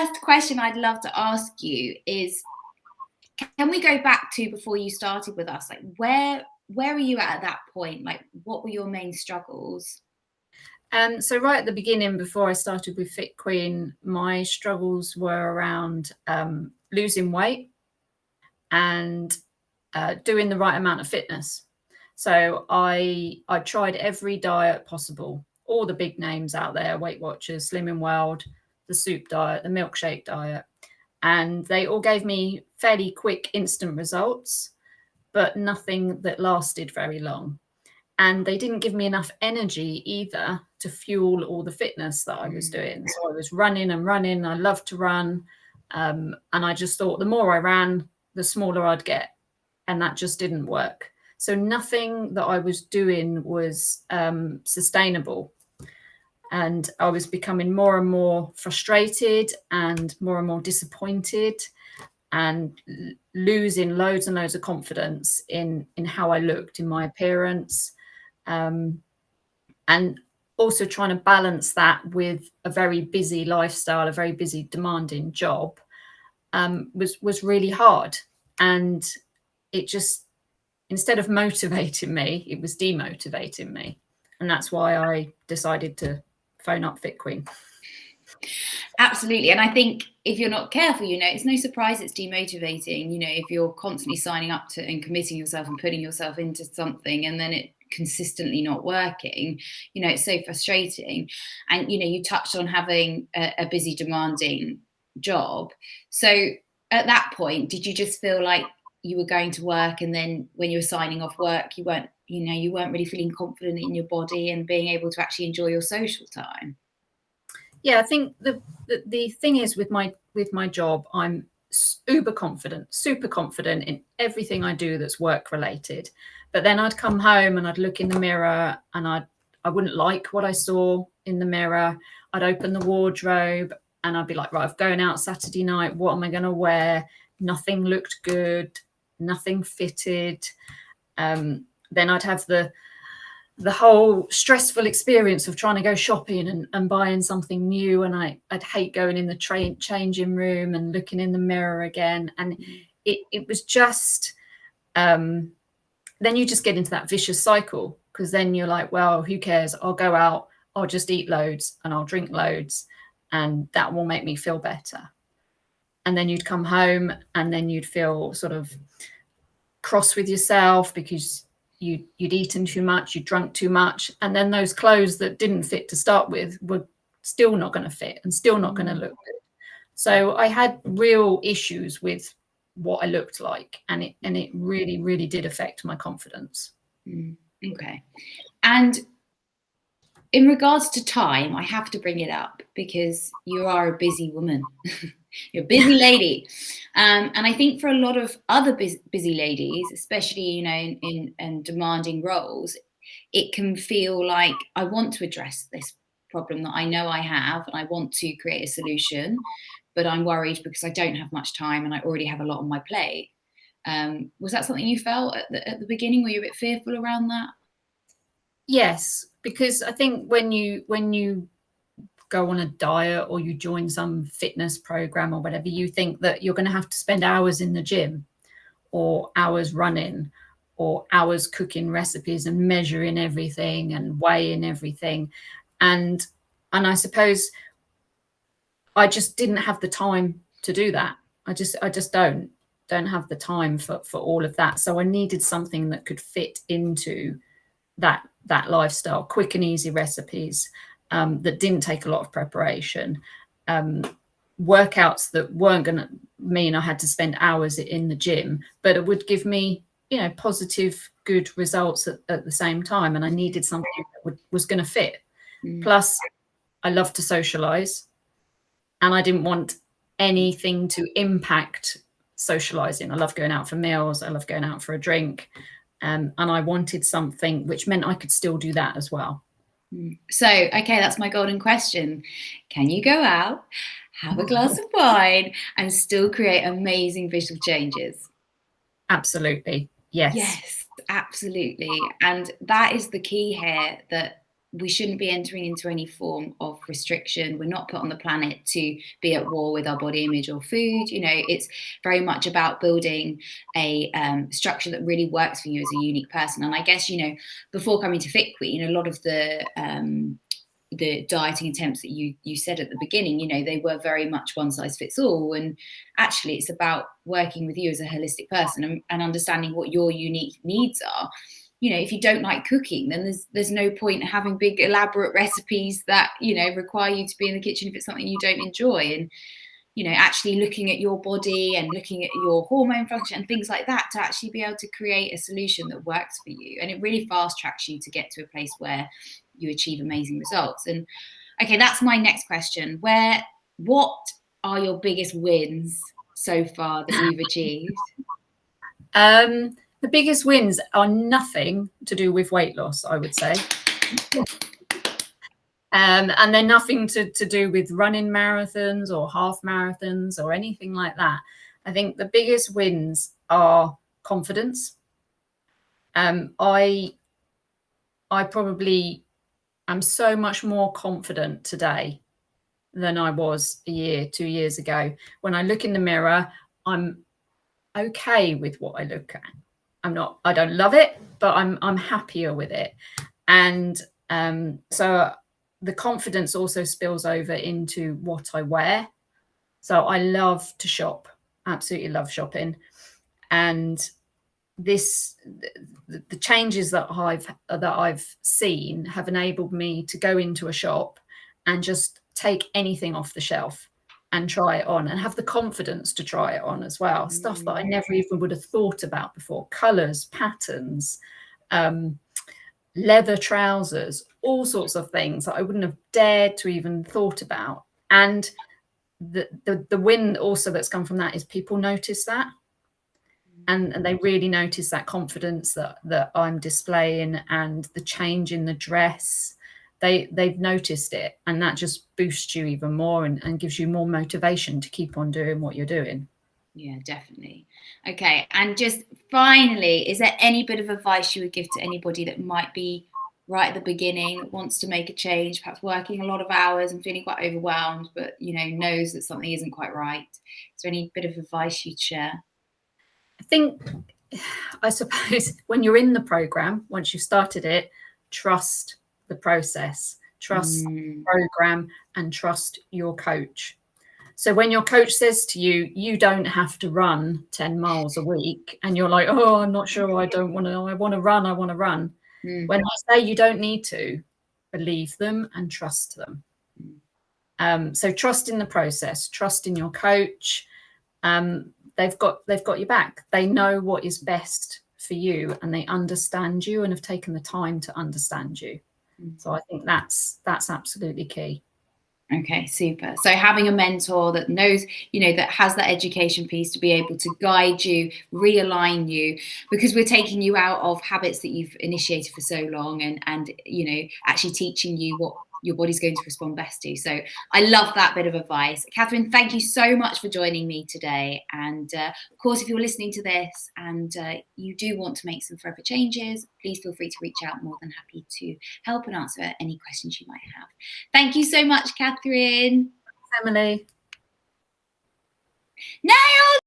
first question I'd love to ask you is, can we go back to before you started with us? Like, where were you at that point? Like, what were your main struggles? So right at the beginning, before I started with Fit Queen, my struggles were around losing weight and doing the right amount of fitness. So I tried every diet possible, all the big names out there, Weight Watchers, Slimming World, the soup diet, the milkshake diet, and they all gave me fairly quick, instant results, but nothing that lasted very long. And they didn't give me enough energy either to fuel all the fitness that I was doing. So I was running and running. I loved to run. And I just thought the more I ran, the smaller I'd get. And that just didn't work. So nothing that I was doing was sustainable. And I was becoming more and more frustrated and more disappointed, and losing loads and loads of confidence in how I looked, in my appearance. And also trying to balance that with a very busy lifestyle, a very busy, demanding job, was really hard. And it just, instead of motivating me, it was demotivating me. And that's why I decided to phone up Fit Queen. Absolutely. And I think if you're not careful, it's no surprise it's demotivating, if you're constantly signing up to and committing yourself and putting yourself into something and then it consistently not working, it's so frustrating. And, you touched on having a busy, demanding job. So at that point, did you just feel like you were going to work and then when you were signing off work, you weren't really feeling confident in your body and being able to actually enjoy your social time? Yeah, I think the thing is with my job, I'm super confident in everything I do that's work related. But then I'd come home and I'd look in the mirror and I wouldn't like what I saw in the mirror. I'd open the wardrobe and I'd be like, right, I'm going out Saturday night. What am I going to wear? Nothing looked good. Nothing fitted. Then I'd have the whole stressful experience of trying to go shopping and buying something new. And I'd hate going in the changing room and looking in the mirror again. And it was just, then you just get into that vicious cycle, because then you're like, well, who cares? I'll go out, I'll just eat loads and I'll drink loads and that will make me feel better. And then you'd come home and then you'd feel sort of cross with yourself because you'd eaten too much, you drunk too much, and then those clothes that didn't fit to start with were still not going to fit and still not going to look good. So I had real issues with what I looked like, and it really, really did affect my confidence. Okay. And in regards to time, I have to bring it up because you are a busy woman. You're a busy lady. And I think for a lot of other busy ladies, especially, in demanding roles, it can feel like I want to address this problem that I know I have and I want to create a solution, but I'm worried because I don't have much time and I already have a lot on my plate. Was that something you felt at the beginning? Were you a bit fearful around that? Yes, because I think when you go on a diet or you join some fitness program or whatever, you think that you're going to have to spend hours in the gym or hours running or hours cooking recipes and measuring everything and weighing everything. And I suppose I just didn't have the time to do that. I just don't have the time for all of that. So I needed something that could fit into that lifestyle, quick and easy recipes, that didn't take a lot of preparation, workouts that weren't going to mean I had to spend hours in the gym, but it would give me, positive, good results at the same time. And I needed something that was going to fit. Plus, I love to socialize, and I didn't want anything to impact socializing. I love going out for meals. I love going out for a drink. And I wanted something which meant I could still do that as well. So, okay, that's my golden question. Can you go out, have a glass of wine, and still create amazing visual changes? Absolutely. Yes. Yes, absolutely. And that is the key here, that we shouldn't be entering into any form of restriction. We're not put on the planet to be at war with our body image or food. You know, it's very much about building a structure that really works for you as a unique person. And I guess, you know, before coming to Fit Queen, a lot of the dieting attempts that you said at the beginning, you know, they were very much one size fits all. And actually, it's about working with you as a holistic person and understanding what your unique needs are. You know, if you don't like cooking, then there's no point having big elaborate recipes that, you know, require you to be in the kitchen if it's something you don't enjoy. And, you know, actually looking at your body and looking at your hormone function and things like that to actually be able to create a solution that works for you. And it really fast tracks you to get to a place where you achieve amazing results. And okay, that's my next question. What are your biggest wins so far that you've achieved? The biggest wins are nothing to do with weight loss, I would say. And they're nothing to do with running marathons or half marathons or anything like that. I think the biggest wins are confidence. I probably am so much more confident today than I was a year, 2 years ago. When I look in the mirror, I'm okay with what I look at. I don't love it, but I'm happier with it. And so the confidence also spills over into what I wear. So I love to shop, absolutely love shopping. And the changes that I've seen have enabled me to go into a shop and just take anything off the shelf and try it on and have the confidence to try it on as well. Stuff that I never even would have thought about before. Colors, patterns, leather trousers, all sorts of things that I wouldn't have dared to even thought about. And the win also that's come from that is people notice that. And they really notice that confidence that I'm displaying and the change in the dress. They've noticed it, and that just boosts you even more and gives you more motivation to keep on doing what you're doing. Yeah, definitely. Okay, and just finally, is there any bit of advice you would give to anybody that might be right at the beginning, that wants to make a change, perhaps working a lot of hours and feeling quite overwhelmed, but, you know, knows that something isn't quite right? Is there any bit of advice you'd share? I suppose when you're in the program, once you've started it, trust the process, trust the program, and trust your coach. So when your coach says to you, you don't have to run 10 miles a week, and you're like, oh, I'm not sure, I want to run. When I say you don't need to, believe them and trust them. So trust in the process, trust in your coach. They've got your back. They know what is best for you, and they understand you and have taken the time to understand you. So I think that's absolutely key. Okay, super. So having a mentor that knows, you know, that has that education piece to be able to guide you, realign you, because we're taking you out of habits that you've initiated for so long and you know, actually teaching you what your body's going to respond best to. So I love that bit of advice. Katherine, thank you so much for joining me today. And of course, if you're listening to this and you do want to make some further changes, please feel free to reach out. More than happy to help and answer any questions you might have. Thank you so much, Katherine. Emily. Nailed!